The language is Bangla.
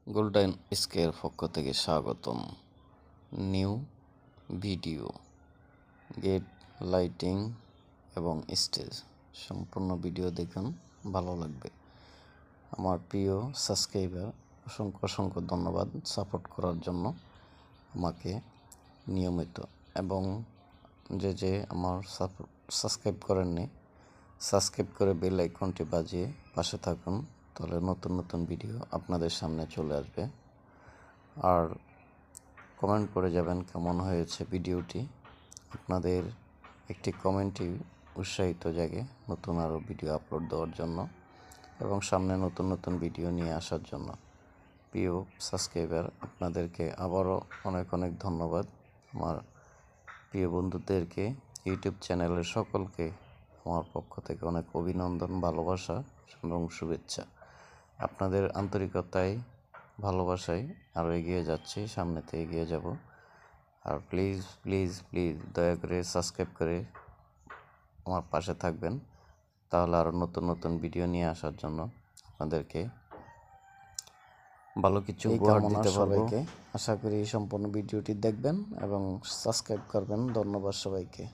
গোল্ডেন স্কের পক্ষ থেকে স্বাগতম। নিউ ভিডিও, গেট, লাইটিং এবং স্টেজ সম্পূর্ণ ভিডিও দেখুন, ভালো লাগবে। আমার প্রিয় সাবস্ক্রাইবার, অসংখ্য ধন্যবাদ সাপোর্ট করার জন্য আমাকে নিয়মিত। এবং যে আমার সাবস্ক্রাইব করেননি, সাবস্ক্রাইব করে বেল আইকনটি বাজিয়ে পাশে থাকুন, তাহলে নতুন ভিডিও আপনাদের সামনে চলে আসবে। আর কমেন্ট করে যাবেন কেমন হয়েছে ভিডিওটি। আপনাদের একটি কমেন্টই উৎসাহিত জাগে নতুন আরও ভিডিও আপলোড দেওয়ার জন্য এবং সামনে নতুন ভিডিও নিয়ে আসার জন্য। প্রিয় সাবস্ক্রাইবার, আপনাদেরকে আবারও অনেক ধন্যবাদ। আমার প্রিয় বন্ধুদেরকে, ইউটিউব চ্যানেলের সকলকে আমার পক্ষ থেকে অনেক অভিনন্দন, ভালোবাসা এবং শুভেচ্ছা। আপনাদের আন্তরিকতায়, ভালোবাসায় আরও এগিয়ে যাচ্ছি, সামনেতে এগিয়ে যাব। আর প্লিজ দয়া করে সাবস্ক্রাইব করে আমার পাশে থাকবেন, তাহলে আরও নতুন ভিডিও নিয়ে আসার জন্য আপনাদেরকে ভালো কিছু উপহার দিতে পারবো। আশা করি সম্পূর্ণ ভিডিওটি দেখবেন এবং সাবস্ক্রাইব করবেন। ধন্যবাদ সবাইকে।